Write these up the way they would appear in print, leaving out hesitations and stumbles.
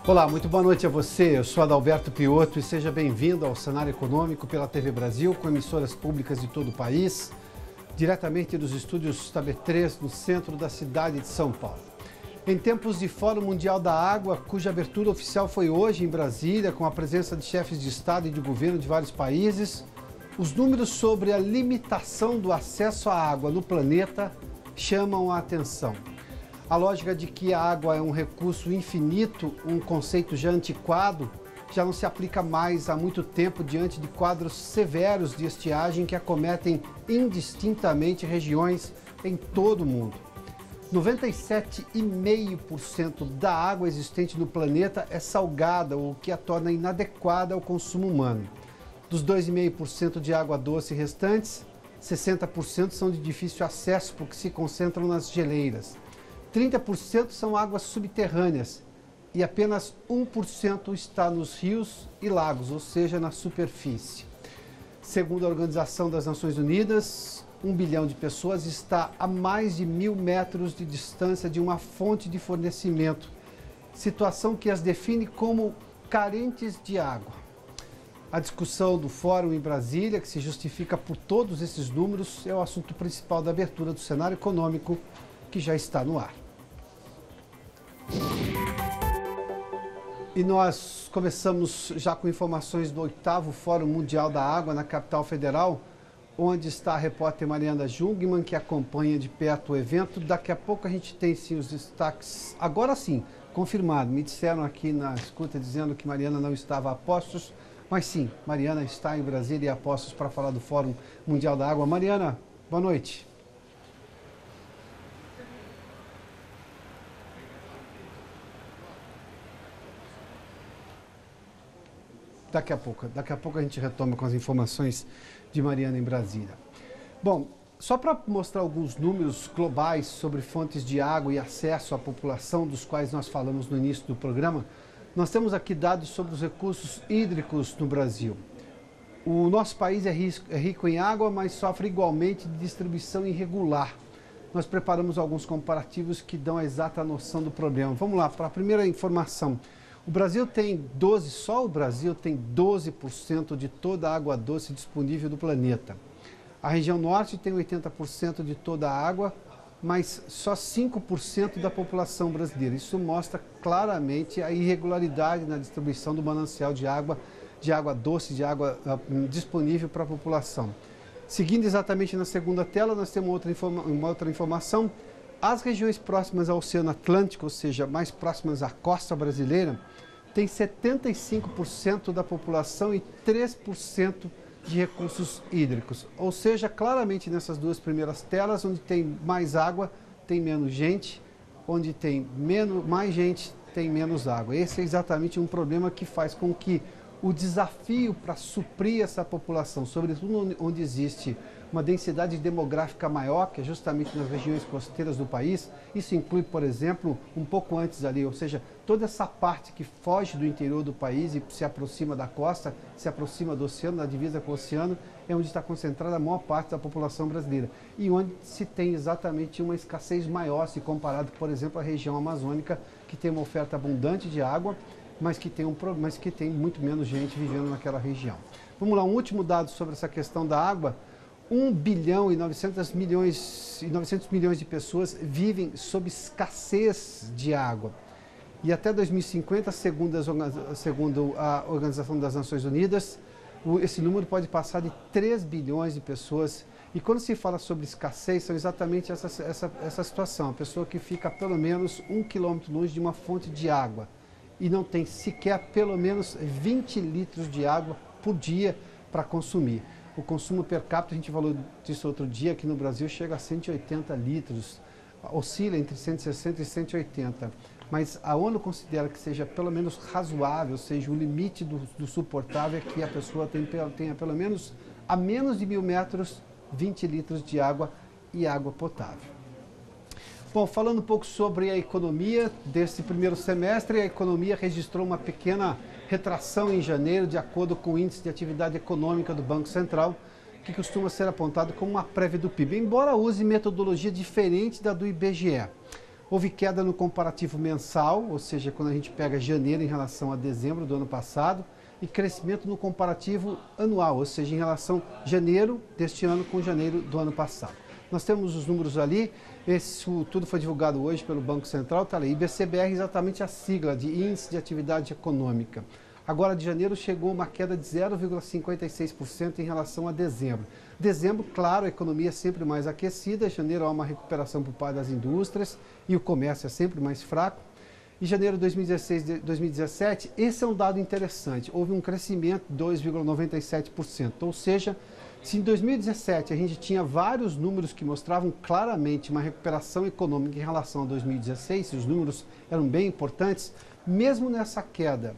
Olá, muito boa noite a você. Eu sou Adalberto Piotto e seja bem-vindo ao Cenário Econômico pela TV Brasil, com emissoras públicas de todo o país, diretamente dos estúdios TAB3, no centro da cidade de São Paulo. Em tempos de Fórum Mundial da Água, cuja abertura oficial foi hoje em Brasília, com a presença de chefes de Estado e de governo de vários países, os números sobre a limitação do acesso à água no planeta chamam a atenção. A lógica de que a água é um recurso infinito, um conceito já antiquado, já não se aplica mais há muito tempo diante de quadros severos de estiagem que acometem indistintamente regiões em todo o mundo. 97,5% da água existente no planeta é salgada, o que a torna inadequada ao consumo humano. Dos 2,5% de água doce restantes, 60% são de difícil acesso porque se concentram nas geleiras. 30% são águas subterrâneas e apenas 1% está nos rios e lagos, ou seja, na superfície. Segundo a Organização das Nações Unidas, 1 bilhão de pessoas está a mais de 1.000 metros de distância de uma fonte de fornecimento, situação que as define como carentes de água. A discussão do Fórum em Brasília, que se justifica por todos esses números, é o assunto principal da abertura do cenário econômico, que já está no ar. E nós começamos já com informações do 8º Fórum Mundial da Água na capital federal, onde está a repórter Mariana Jungmann, que acompanha de perto o evento. Daqui a pouco a gente tem sim os destaques, agora sim, confirmado. Me disseram aqui na escuta dizendo que Mariana não estava a postos, mas sim, Mariana está em Brasília e a postos para falar do Fórum Mundial da Água. Mariana, boa noite. Daqui a pouco a gente retoma com as informações de Mariana em Brasília. Bom, só para mostrar alguns números globais sobre fontes de água e acesso à população, dos quais nós falamos no início do programa, nós temos aqui dados sobre os recursos hídricos no Brasil. O nosso país é rico em água, mas sofre igualmente de distribuição irregular. Nós preparamos alguns comparativos que dão a exata noção do problema. Vamos lá, para a primeira informação. O Brasil tem só o Brasil tem 12% de toda a água doce disponível do planeta. A região norte tem 80% de toda a água, mas só 5% da população brasileira. Isso mostra claramente a irregularidade na distribuição do manancial de água doce, de água disponível para a população. Seguindo exatamente na segunda tela, nós temos uma outra informação. As regiões próximas ao Oceano Atlântico, ou seja, mais próximas à costa brasileira, tem 75% da população e 3% de recursos hídricos. Ou seja, claramente nessas duas primeiras telas, onde tem mais água, tem menos gente, onde tem mais gente, tem menos água. Esse é exatamente um problema que faz com que o desafio para suprir essa população, sobretudo onde existe uma densidade demográfica maior, que é justamente nas regiões costeiras do país. Isso inclui, por exemplo, um pouco antes ali, ou seja, toda essa parte que foge do interior do país e se aproxima da costa, se aproxima do oceano, da divisa com o oceano, é onde está concentrada a maior parte da população brasileira. E onde se tem exatamente uma escassez maior, se comparado, por exemplo, à região amazônica, que tem uma oferta abundante de água, mas que tem muito menos gente vivendo naquela região. Vamos lá, um último dado sobre essa questão da água. 1 bilhão e 900 milhões de pessoas vivem sob escassez de água. E até 2050, segundo a Organização das Nações Unidas, esse número pode passar de 3 bilhões de pessoas. E quando se fala sobre escassez, são exatamente essa situação. A pessoa que fica pelo menos 1 quilômetro longe de uma fonte de água e não tem sequer pelo menos 20 litros de água por dia para consumir. O consumo per capita, a gente falou disso outro dia, aqui no Brasil chega a 180 litros, oscila entre 160 e 180. Mas a ONU considera que seja pelo menos razoável, ou seja, o limite do suportável é que a pessoa tenha pelo menos, a menos de 1.000 metros, 20 litros de água e água potável. Bom, falando um pouco sobre a economia desse primeiro semestre, a economia registrou uma pequena retração em janeiro, de acordo com o Índice de Atividade Econômica do Banco Central, que costuma ser apontado como uma prévia do PIB, embora use metodologia diferente da do IBGE. Houve queda no comparativo mensal, ou seja, quando a gente pega janeiro em relação a dezembro do ano passado, e crescimento no comparativo anual, ou seja, em relação a janeiro deste ano com janeiro do ano passado. Nós temos os números ali, isso tudo foi divulgado hoje pelo Banco Central, está ali, IBCBR, exatamente a sigla de Índice de Atividade Econômica. Agora, de janeiro, chegou uma queda de 0,56% em relação a dezembro. Dezembro, claro, a economia é sempre mais aquecida, janeiro há uma recuperação por parte das indústrias e o comércio é sempre mais fraco. Em janeiro de 2016 2017, esse é um dado interessante, houve um crescimento de 2,97%, ou seja, se em 2017 a gente tinha vários números que mostravam claramente uma recuperação econômica em relação a 2016, os números eram bem importantes, mesmo nessa queda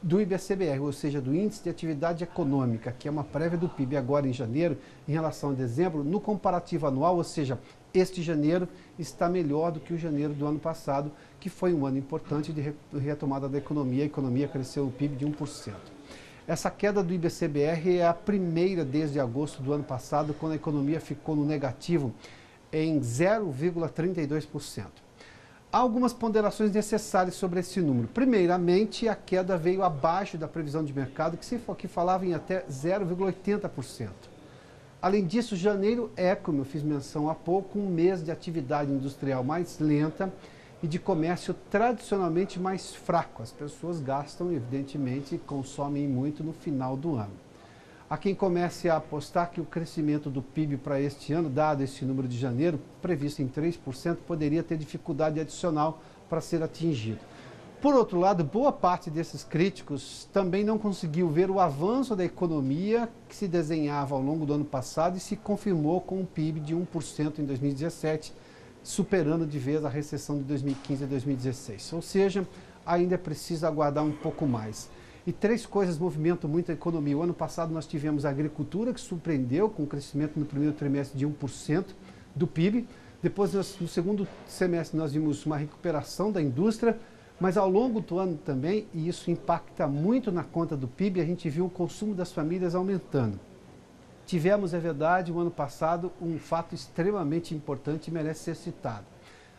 do IBCBR, ou seja, do Índice de Atividade Econômica, que é uma prévia do PIB agora em janeiro, em relação a dezembro, no comparativo anual, ou seja, este janeiro está melhor do que o janeiro do ano passado, que foi um ano importante de retomada da economia. A economia cresceu o PIB de 1%. Essa queda do IBCBR é a primeira desde agosto do ano passado, quando a economia ficou no negativo em 0,32%. Há algumas ponderações necessárias sobre esse número. Primeiramente, a queda veio abaixo da previsão de mercado, que falava em até 0,80%. Além disso, janeiro é, como eu fiz menção há pouco, um mês de atividade industrial mais lenta e de comércio tradicionalmente mais fraco. As pessoas gastam, evidentemente, e consomem muito no final do ano. Há quem comece a apostar que o crescimento do PIB para este ano, dado esse número de janeiro, previsto em 3%, poderia ter dificuldade adicional para ser atingido. Por outro lado, boa parte desses críticos também não conseguiu ver o avanço da economia que se desenhava ao longo do ano passado e se confirmou com um PIB de 1% em 2017, superando de vez a recessão de 2015 e 2016. Ou seja, ainda é preciso aguardar um pouco mais. E três coisas movimentam muito a economia. O ano passado nós tivemos a agricultura, que surpreendeu com o crescimento no primeiro trimestre de 1% do PIB. Depois, no segundo semestre, nós vimos uma recuperação da indústria, mas ao longo do ano também, e isso impacta muito na conta do PIB, a gente viu o consumo das famílias aumentando. Tivemos, é verdade, o ano passado, um fato extremamente importante e merece ser citado.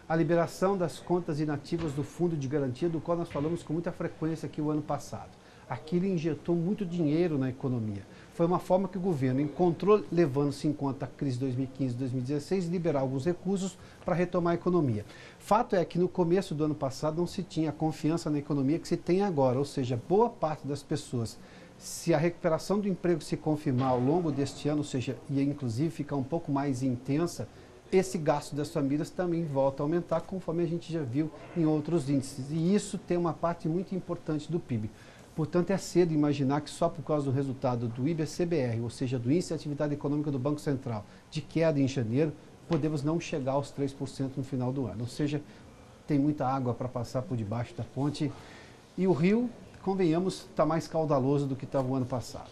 A liberação das contas inativas do Fundo de Garantia, do qual nós falamos com muita frequência aqui o ano passado. Aquilo injetou muito dinheiro na economia. Foi uma forma que o governo encontrou, levando-se em conta a crise de 2015 e 2016, liberar alguns recursos para retomar a economia. Fato é que no começo do ano passado não se tinha a confiança na economia que se tem agora, ou seja, boa parte das pessoas, se a recuperação do emprego se confirmar ao longo deste ano, ou seja, e inclusive ficar um pouco mais intensa, esse gasto das famílias também volta a aumentar, conforme a gente já viu em outros índices. E isso tem uma parte muito importante do PIB. Portanto, é cedo imaginar que só por causa do resultado do IBCBR, ou seja, do Índice de Atividade Econômica do Banco Central, de queda em janeiro, podemos não chegar aos 3% no final do ano. Ou seja, tem muita água para passar por debaixo da ponte e o rio, convenhamos, está mais caudaloso do que estava o ano passado.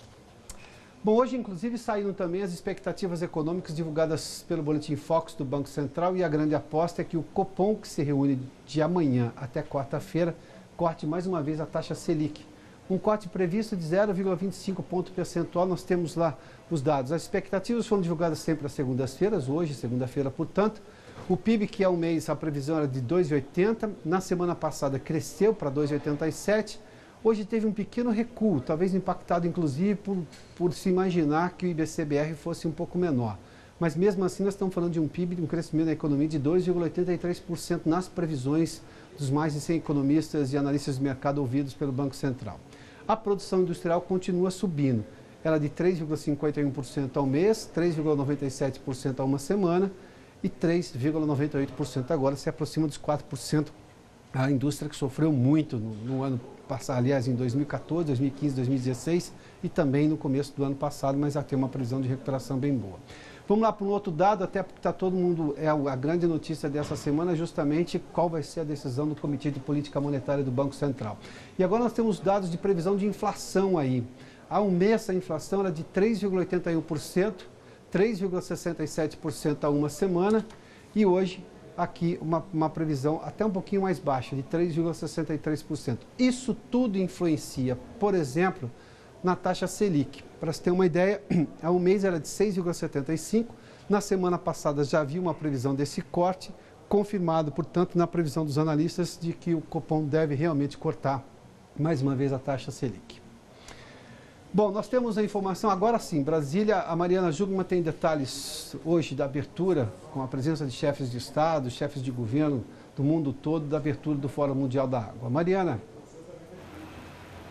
Bom, hoje, inclusive, saíram também as expectativas econômicas divulgadas pelo Boletim Focus do Banco Central e a grande aposta é que o Copom, que se reúne de amanhã até quarta-feira, corte mais uma vez a taxa Selic. Um corte previsto de 0,25 ponto percentual, nós temos lá os dados. As expectativas foram divulgadas sempre às segundas-feiras, hoje, segunda-feira, portanto. O PIB, que é um mês, a previsão era de 2,80, na semana passada cresceu para 2,87, hoje teve um pequeno recuo, talvez impactado inclusive por se imaginar que o IBCBR fosse um pouco menor. Mas mesmo assim nós estamos falando de um PIB, de um crescimento da economia de 2,83% nas previsões dos mais de 100 economistas e analistas de mercado ouvidos pelo Banco Central. A produção industrial continua subindo, ela de 3,51% ao mês, 3,97% a uma semana e 3,98% agora, se aproxima dos 4%. A indústria que sofreu muito no ano passado, aliás, em 2014, 2015, 2016 e também no começo do ano passado, mas já tem uma previsão de recuperação bem boa. Vamos lá para um outro dado, até porque está todo mundo, a grande notícia dessa semana é justamente qual vai ser a decisão do Comitê de Política Monetária do Banco Central. E agora nós temos dados de previsão de inflação aí. Há um mês a inflação era de 3,81%, 3,67% a uma semana e hoje aqui uma previsão até um pouquinho mais baixa, de 3,63%. Isso tudo influencia, por exemplo, na taxa Selic. Para você ter uma ideia, há um mês era de 6,75%, na semana passada já havia uma previsão desse corte, confirmado, portanto, na previsão dos analistas de que o Copom deve realmente cortar mais uma vez a taxa Selic. Bom, nós temos a informação, agora sim, Brasília, a Mariana Jungmann tem detalhes hoje da abertura, com a presença de chefes de Estado, chefes de governo do mundo todo, da abertura do Fórum Mundial da Água. Mariana.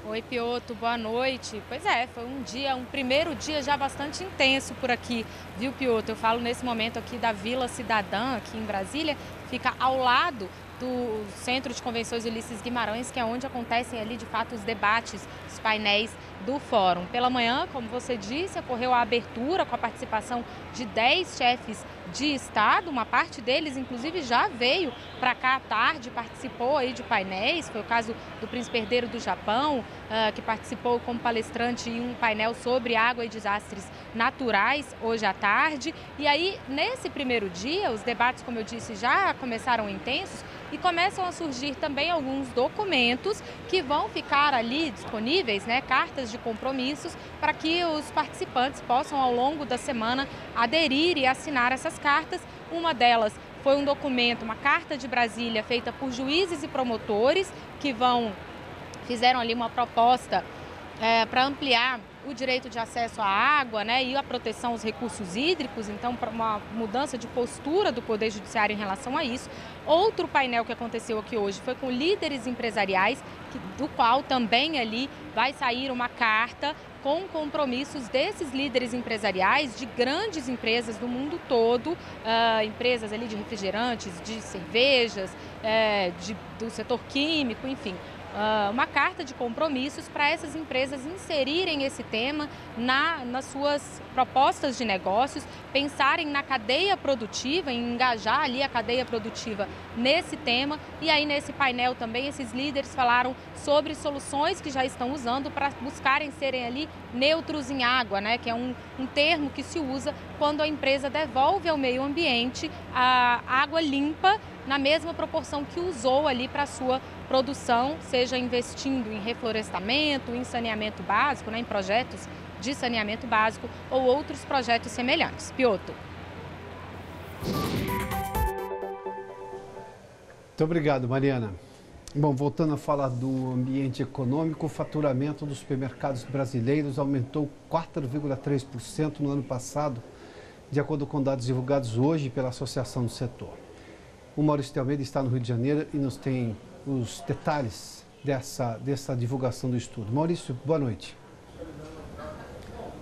Oi, Piotr, boa noite. Pois é, foi um primeiro dia já bastante intenso por aqui, viu, Piotr? Eu falo nesse momento aqui da Vila Cidadã, aqui em Brasília, fica ao lado do Centro de Convenções Ulisses Guimarães, que é onde acontecem ali, de fato, os debates, os painéis do Fórum. Pela manhã, como você disse, ocorreu a abertura com a participação de 10 chefes de Estado, uma parte deles, inclusive, já veio para cá à tarde, participou aí de painéis, foi o caso do Príncipe Herdeiro do Japão, que participou como palestrante em um painel sobre água e desastres naturais hoje à tarde. E aí, nesse primeiro dia, os debates, como eu disse, já começaram intensos e começam a surgir também alguns documentos que vão ficar ali disponíveis, né, cartas de compromissos, para que os participantes possam, ao longo da semana, aderir e assinar essas cartas. Uma delas foi um documento, uma carta de Brasília feita por juízes e promotores que fizeram ali uma proposta para ampliar o direito de acesso à água, né, e a proteção aos recursos hídricos, então uma mudança de postura do Poder Judiciário em relação a isso. Outro painel que aconteceu aqui hoje foi com líderes empresariais, do qual também ali vai sair uma carta com compromissos desses líderes empresariais de grandes empresas do mundo todo, empresas ali de refrigerantes, de cervejas, do setor químico, enfim. Uma carta de compromissos para essas empresas inserirem esse tema nas suas propostas de negócios, pensarem na cadeia produtiva, em engajar ali a cadeia produtiva nesse tema. E aí, nesse painel também, esses líderes falaram sobre soluções que já estão usando para buscarem serem ali neutros em água, né? Que é um termo que se usa quando a empresa devolve ao meio ambiente a água limpa na mesma proporção que usou ali para a sua produção, seja investindo em reflorestamento, em saneamento básico, né, em projetos de saneamento básico ou outros projetos semelhantes. Piotr. Muito obrigado, Mariana. Bom, voltando a falar do ambiente econômico, o faturamento dos supermercados brasileiros aumentou 4,3% no ano passado, de acordo com dados divulgados hoje pela Associação do Setor. O Maurício de Almeida está no Rio de Janeiro e nos tem os detalhes dessa divulgação do estudo. Maurício, boa noite.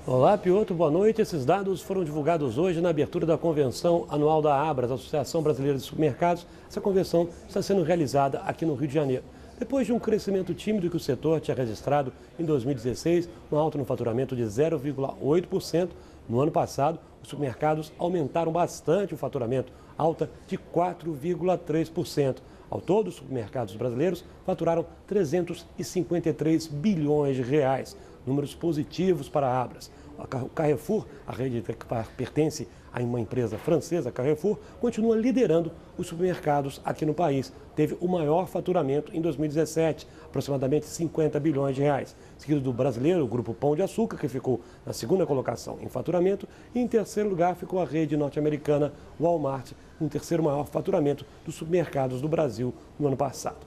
Olá, Piotr, boa noite. Esses dados foram divulgados hoje na abertura da convenção anual da Abras, Associação Brasileira de Supermercados. Essa convenção está sendo realizada aqui no Rio de Janeiro. Depois de um crescimento tímido que o setor tinha registrado em 2016, uma alta no faturamento de 0,8%, no ano passado, os supermercados aumentaram bastante o faturamento, alta de 4,3%. Ao todo, os supermercados brasileiros faturaram 353 bilhões de reais, números positivos para a Abras. O Carrefour, a rede que pertence a uma empresa francesa, Carrefour, continua liderando os supermercados aqui no país. Teve o maior faturamento em 2017, aproximadamente 50 bilhões de reais. Seguido do brasileiro, o Grupo Pão de Açúcar, que ficou na segunda colocação em faturamento. E em terceiro lugar ficou a rede norte-americana Walmart, com o terceiro maior faturamento dos supermercados do Brasil no ano passado.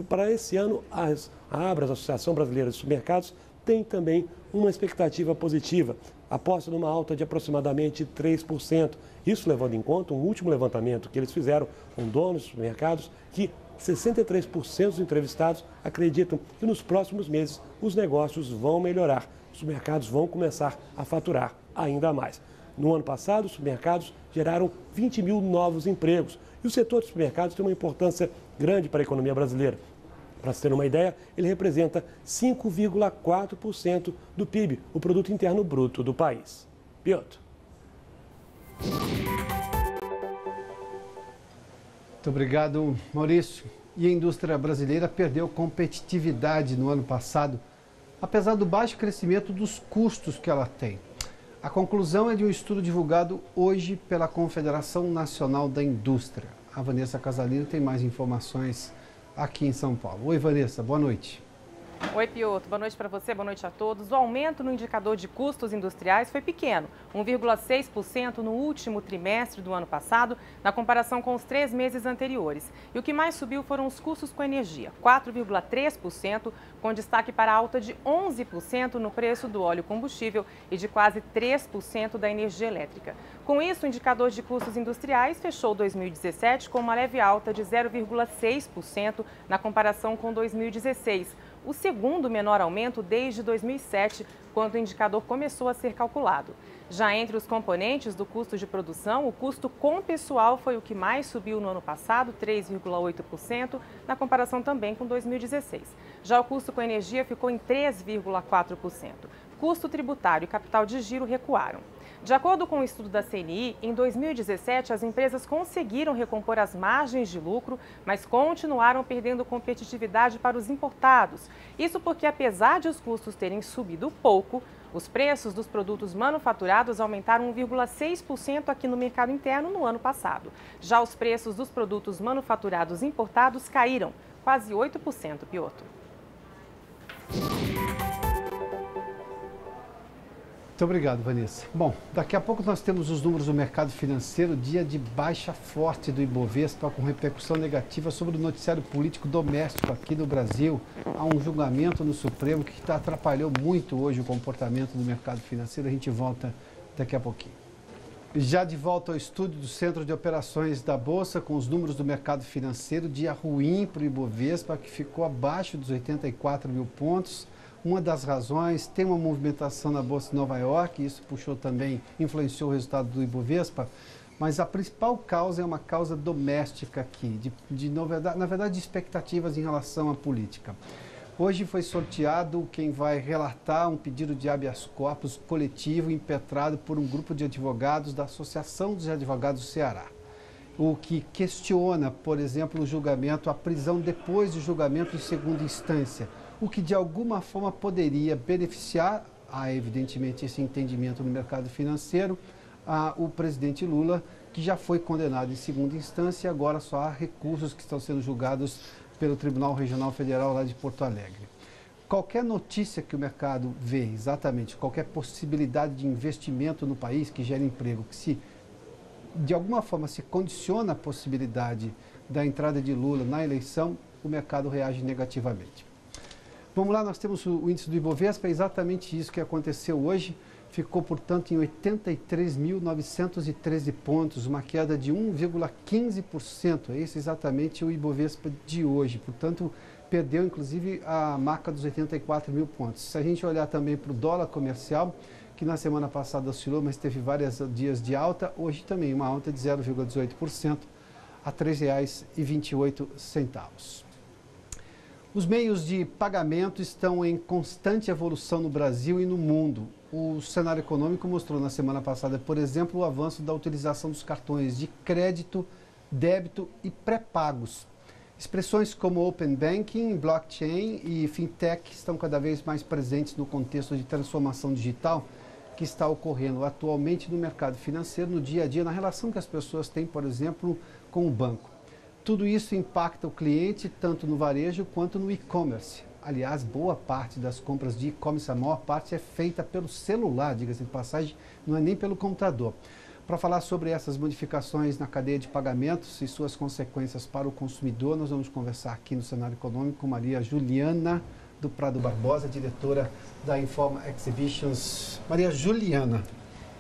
Para esse ano, a Abras, a Associação Brasileira de Supermercados, tem também uma expectativa positiva, aposta numa alta de aproximadamente 3%. Isso levando em conta um último levantamento que eles fizeram com donos de supermercados, que 63% dos entrevistados acreditam que nos próximos meses os negócios vão melhorar, os supermercados vão começar a faturar ainda mais. No ano passado, os supermercados geraram 20 mil novos empregos e o setor de supermercados tem uma importância grande para a economia brasileira. Para se ter uma ideia, ele representa 5,4% do PIB, o Produto Interno Bruto do país. Piotr. Muito obrigado, Maurício. E a indústria brasileira perdeu competitividade no ano passado, apesar do baixo crescimento dos custos que ela tem. A conclusão é de um estudo divulgado hoje pela Confederação Nacional da Indústria. A Vanessa Casalino tem mais informações aqui em São Paulo. Oi, Vanessa, boa noite. Oi, Piotr. Boa noite para você, boa noite a todos. O aumento no indicador de custos industriais foi pequeno, 1,6% no último trimestre do ano passado, na comparação com os 3 meses anteriores. E o que mais subiu foram os custos com energia, 4,3%, com destaque para a alta de 11% no preço do óleo combustível e de quase 3% da energia elétrica. Com isso, o indicador de custos industriais fechou 2017 com uma leve alta de 0,6% na comparação com 2016. O segundo menor aumento desde 2007, quando o indicador começou a ser calculado. Já entre os componentes do custo de produção, o custo com pessoal foi o que mais subiu no ano passado, 3,8%, na comparação também com 2016. Já o custo com energia ficou em 3,4%. Custo tributário e capital de giro recuaram. De acordo com o estudo da CNI, em 2017 as empresas conseguiram recompor as margens de lucro, mas continuaram perdendo competitividade para os importados. Isso porque, apesar de os custos terem subido pouco, os preços dos produtos manufaturados aumentaram 1,6% aqui no mercado interno no ano passado. Já os preços dos produtos manufaturados importados caíram quase 8%, Piotr. Muito obrigado, Vanessa. Bom, daqui a pouco nós temos os números do mercado financeiro, dia de baixa forte do Ibovespa, com repercussão negativa sobre o noticiário político doméstico aqui no Brasil. Há um julgamento no Supremo que atrapalhou muito hoje o comportamento do mercado financeiro. A gente volta daqui a pouquinho. Já de volta ao estúdio do Centro de Operações da Bolsa, com os números do mercado financeiro, dia ruim para o Ibovespa, que ficou abaixo dos 84 mil pontos. Uma das razões, tem uma movimentação na Bolsa de Nova York, isso puxou também, influenciou o resultado do Ibovespa, mas a principal causa é uma causa doméstica aqui, na verdade de expectativas em relação à política. Hoje foi sorteado quem vai relatar um pedido de habeas corpus coletivo impetrado por um grupo de advogados da Associação dos Advogados do Ceará. O que questiona, por exemplo, o julgamento, a prisão depois do julgamento em segunda instância, o que de alguma forma poderia beneficiar, evidentemente, esse entendimento no mercado financeiro, o presidente Lula, que já foi condenado em segunda instância e agora só há recursos que estão sendo julgados pelo Tribunal Regional Federal lá de Porto Alegre. Qualquer notícia que o mercado vê, exatamente, qualquer possibilidade de investimento no país que gere emprego, que se de alguma forma se condiciona a possibilidade da entrada de Lula na eleição, o mercado reage negativamente. Vamos lá, nós temos o índice do Ibovespa, é exatamente isso que aconteceu hoje. Ficou, portanto, em 83.913 pontos, uma queda de 1,15%. Esse é exatamente o Ibovespa de hoje. Portanto, perdeu, inclusive, a marca dos 84 mil pontos. Se a gente olhar também para o dólar comercial, que na semana passada oscilou, mas teve vários dias de alta, hoje também uma alta de 0,18% a R$ 3,28. Os meios de pagamento estão em constante evolução no Brasil e no mundo. O cenário econômico mostrou na semana passada, por exemplo, o avanço da utilização dos cartões de crédito, débito e pré-pagos. Expressões como Open Banking, Blockchain e Fintech estão cada vez mais presentes no contexto de transformação digital que está ocorrendo atualmente no mercado financeiro, no dia a dia, na relação que as pessoas têm, por exemplo, com o banco. Tudo isso impacta o cliente tanto no varejo quanto no e-commerce. Aliás, boa parte das compras de e-commerce, a maior parte é feita pelo celular, diga-se de passagem, não é nem pelo computador. Para falar sobre essas modificações na cadeia de pagamentos e suas consequências para o consumidor, nós vamos conversar aqui no Cenário Econômico com Maria Juliana do Prado Barbosa, diretora da Informa Exhibitions. Maria Juliana.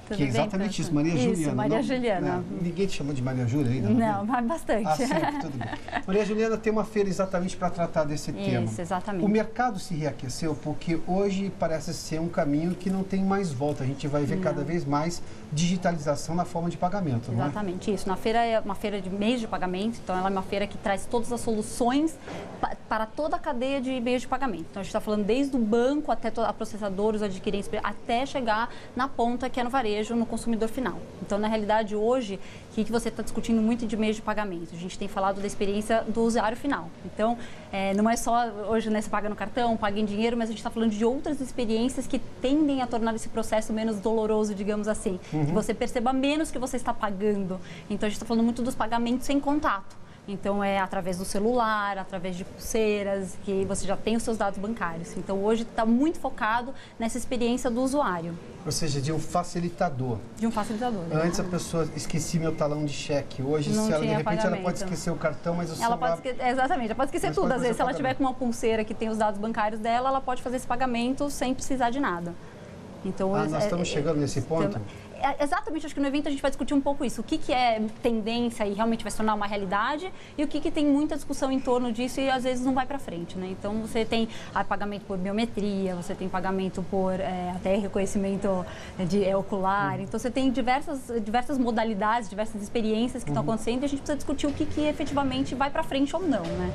Tudo que é exatamente bem, isso, Maria Juliana. Maria não, Juliana. Ninguém te chamou de Maria Júlia ainda? Não, mas bastante. Ah, sempre, tudo bem. Maria Juliana tem uma feira exatamente para tratar desse tema. Isso, exatamente. O mercado se reaqueceu porque hoje parece ser um caminho que não tem mais volta. A gente vai ver cada vez mais digitalização na forma de pagamento, não é? Exatamente, isso. Na feira é uma feira de meios de pagamento, então ela é uma feira que traz todas as soluções para toda a cadeia de meios de pagamento. Então a gente está falando desde o banco até a processadora, os adquirentes, até chegar na ponta que é no varejo, varejo no consumidor final. Então, na realidade, hoje, o que você está discutindo muito de meios de pagamento? A gente tem falado da experiência do usuário final. Então, não é só hoje, né, você paga no cartão, paga em dinheiro, mas a gente está falando de outras experiências que tendem a tornar esse processo menos doloroso, digamos assim. Que você perceba menos que você está pagando. Então, a gente está falando muito dos pagamentos sem contato. Então, é através do celular, através de pulseiras, que você já tem os seus dados bancários. Então, hoje está muito focado nessa experiência do usuário. Ou seja, de um facilitador. De um facilitador. Antes a pessoa esquecia meu talão de cheque. Hoje, não se ela, de repente, pagamento. ela pode esquecer o cartão, mas o ela celular... exatamente, ela pode esquecer tudo. Às vezes, se ela tiver com uma pulseira que tem os dados bancários dela, ela pode fazer esse pagamento sem precisar de nada. Então, nós estamos chegando nesse ponto? Exatamente, acho que no evento a gente vai discutir um pouco isso. O que é tendência e realmente vai se tornar uma realidade e o que tem muita discussão em torno disso e às vezes não vai para frente, né? Então você tem pagamento por biometria, você tem pagamento por até reconhecimento de ocular. Então você tem diversas modalidades, diversas experiências que estão acontecendo e a gente precisa discutir o que efetivamente vai para frente ou não, né?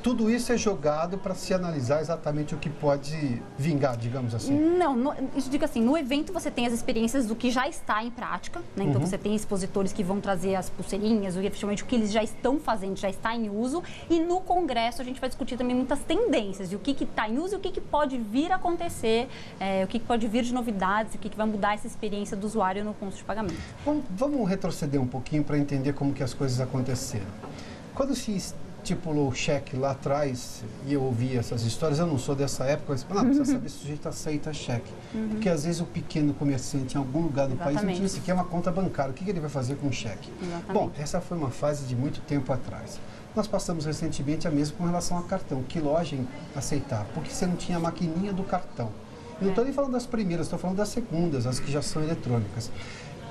Tudo isso é jogado para se analisar exatamente o que pode vingar, digamos assim? Não, isso diga assim, no evento você tem as experiências do que já está em prática, né? Então você tem expositores que vão trazer as pulseirinhas, efetivamente o que eles já estão fazendo, já está em uso, e no congresso a gente vai discutir também muitas tendências, e o que está em uso e o que pode vir a acontecer, o que pode vir de novidades, o que vai mudar essa experiência do usuário no ponto de pagamento. Vamos retroceder um pouquinho para entender como que as coisas aconteceram. Quando se estipulou o cheque lá atrás, e eu ouvi essas histórias, eu não sou dessa época, mas precisa saber se o sujeito aceita cheque. Porque às vezes o pequeno comerciante em algum lugar do país não tinha sequer uma conta bancária. O que ele vai fazer com o cheque? Bom, essa foi uma fase de muito tempo atrás. Nós passamos recentemente a mesma com relação a cartão. Que loja aceitar? Porque você não tinha a maquininha do cartão. Não estou nem falando das primeiras, estou falando das segundas, as que já são eletrônicas.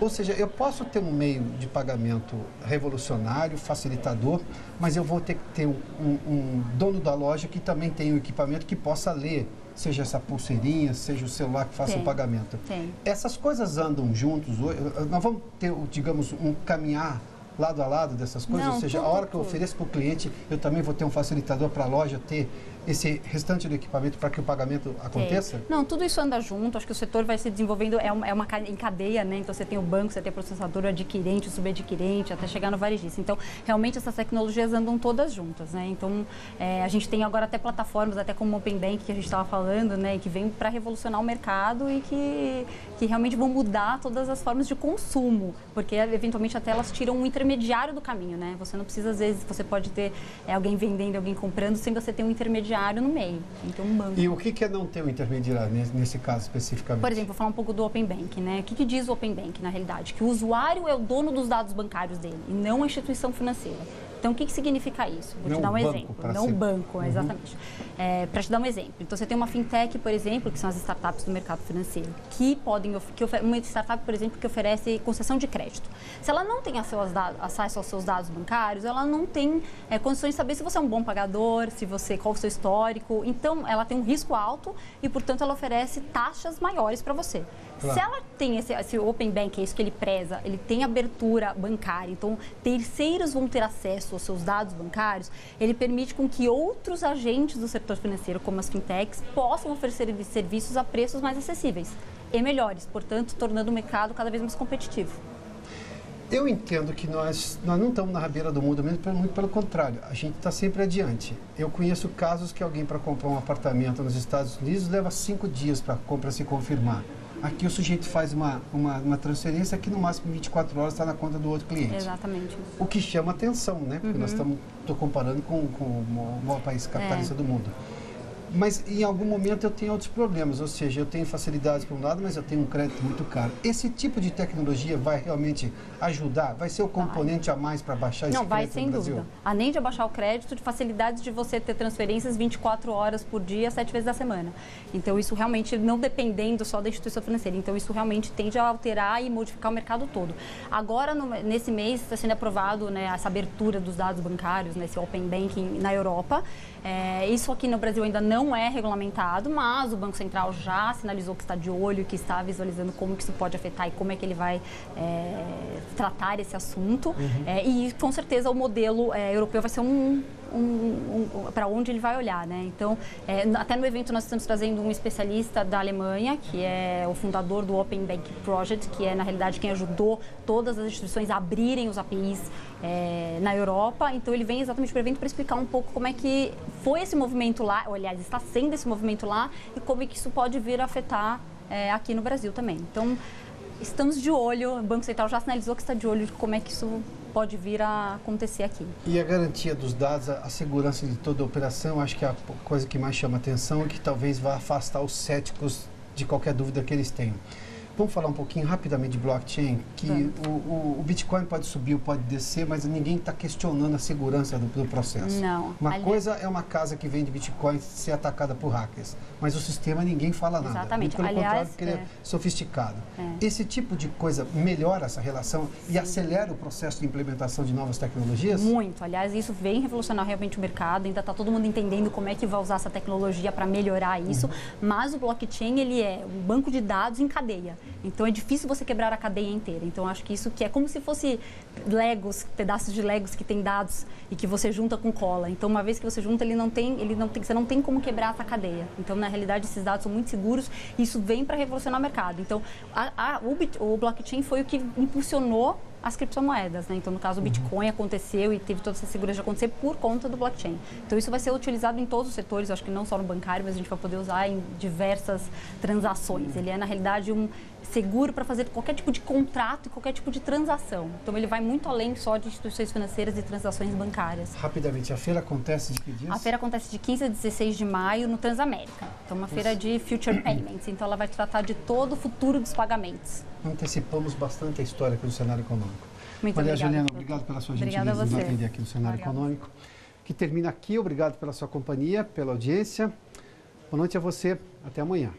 Ou seja, eu posso ter um meio de pagamento revolucionário, facilitador, mas eu vou ter que ter um dono da loja que também tem um equipamento que possa ler, seja essa pulseirinha, seja o celular que faça o pagamento. Essas coisas andam juntos, nós vamos ter, digamos, um caminhar lado a lado dessas coisas, ou seja, a hora que eu ofereço para o cliente, eu também vou ter um facilitador para a loja ter esse restante do equipamento para que o pagamento aconteça? Não, tudo isso anda junto, acho que o setor vai se desenvolvendo, é uma em cadeia, né? Então você tem o banco, você tem o processador, o adquirente, o subadquirente, até chegar no varejista. Então, realmente essas tecnologias andam todas juntas, né? Então, a gente tem agora até plataformas, até como o Open Bank, que a gente estava falando, né? Que vem para revolucionar o mercado e que realmente vão mudar todas as formas de consumo, porque eventualmente até elas tiram um intermediário do caminho, né? Você não precisa, às vezes, você pode ter alguém vendendo, alguém comprando, sem você ter um intermediário no meio. Então, um banco. E o que é não ter um intermediário nesse caso especificamente? Por exemplo, vou falar um pouco do Open Bank, né? O que diz o Open Bank, na realidade? Que o usuário é o dono dos dados bancários dele e não a instituição financeira. Então, o que significa isso? Vou te dar um exemplo. Não o banco, exatamente. Para te dar um exemplo. Então, você tem uma fintech, por exemplo, que são as startups do mercado financeiro, que podem uma startup, por exemplo, que oferece concessão de crédito. Se ela não tem acesso aos seus dados bancários, ela não tem condições de saber se você é um bom pagador, qual o seu histórico. Então, ela tem um risco alto e, portanto, ela oferece taxas maiores para você. Claro. Se ela tem esse Open Bank, é isso que ele preza, ele tem abertura bancária, então terceiros vão ter acesso aos seus dados bancários, ele permite com que outros agentes do setor financeiro, como as fintechs, possam oferecer serviços a preços mais acessíveis e melhores, portanto, tornando o mercado cada vez mais competitivo. Eu entendo que nós não estamos na rabeira do mundo, mesmo, muito pelo contrário, a gente está sempre adiante. Eu conheço casos que alguém para comprar um apartamento nos Estados Unidos leva 5 dias para a compra se confirmar. Aqui o sujeito faz uma transferência que no máximo 24 horas está na conta do outro cliente. Exatamente. O que chama atenção, né? Porque nós estou comparando com o maior país capitalista do mundo. Mas em algum momento eu tenho outros problemas, ou seja, eu tenho facilidades por um lado, mas eu tenho um crédito muito caro. Esse tipo de tecnologia vai realmente ajudar? Vai ser o componente a mais para baixar esse crédito no Brasil? Não, vai sem dúvida. Além de abaixar o crédito, de facilidades de você ter transferências 24 horas por dia, 7 vezes da semana. Então, isso realmente não dependendo só da instituição financeira. Então, isso realmente tende a alterar e modificar o mercado todo. Agora, nesse mês, está sendo aprovado, né, essa abertura dos dados bancários, nesse Open Banking na Europa. Isso aqui no Brasil ainda não é regulamentado, mas o Banco Central já sinalizou que está de olho, que está visualizando como que isso pode afetar e como é que ele vai tratar esse assunto. E com certeza o modelo europeu vai ser para onde ele vai olhar, né? Então, até no evento nós estamos trazendo um especialista da Alemanha, que é o fundador do Open Bank Project, que é, na realidade, quem ajudou todas as instituições a abrirem os APIs na Europa. Então, ele vem exatamente para o evento para explicar um pouco como é que foi esse movimento lá, ou, aliás, está sendo esse movimento lá, e como é que isso pode vir a afetar aqui no Brasil também. Então, estamos de olho, o Banco Central já sinalizou que está de olho de como é que isso pode vir a acontecer aqui. E a garantia dos dados, a segurança de toda a operação, acho que é a coisa que mais chama atenção e que talvez vá afastar os céticos de qualquer dúvida que eles tenham. Vamos falar um pouquinho rapidamente de blockchain, que o Bitcoin pode subir ou pode descer, mas ninguém está questionando a segurança do processo. Não. Uma coisa é uma casa que vende Bitcoin ser atacada por hackers, mas o sistema ninguém fala nada. Exatamente. Pelo contrário, porque ele é sofisticado. Esse tipo de coisa melhora essa relação e acelera o processo de implementação de novas tecnologias? Muito. Aliás, isso vem revolucionar realmente o mercado. Ainda está todo mundo entendendo como é que vai usar essa tecnologia para melhorar isso. Mas o blockchain, ele é um banco de dados em cadeia. Então, é difícil você quebrar a cadeia inteira. Então, acho que isso que é como se fosse Legos, pedaços de Legos que tem dados e que você junta com cola. Então, uma vez que você junta, você não tem como quebrar essa cadeia. Então, na realidade, esses dados são muito seguros e isso vem para revolucionar o mercado. Então, o blockchain foi o que impulsionou as criptomoedas, né? Então, no caso, o Bitcoin aconteceu e teve toda essa segurança de acontecer por conta do blockchain. Então, isso vai ser utilizado em todos os setores, eu acho que não só no bancário, mas a gente vai poder usar em diversas transações. Ele é, na realidade, um seguro para fazer qualquer tipo de contrato e qualquer tipo de transação. Então, ele vai muito além só de instituições financeiras e transações bancárias. Rapidamente, a feira acontece de que dias? A feira acontece de 15 a 16 de maio no Transamérica. Então, uma feira de Future Payments. Então, ela vai tratar de todo o futuro dos pagamentos. Antecipamos bastante a história aqui no cenário econômico. Muito Maria obrigada. Juliana, obrigado pela sua gentileza de nos atender aqui no cenário econômico. Que termina aqui, obrigado pela sua companhia, pela audiência. Boa noite a você, até amanhã.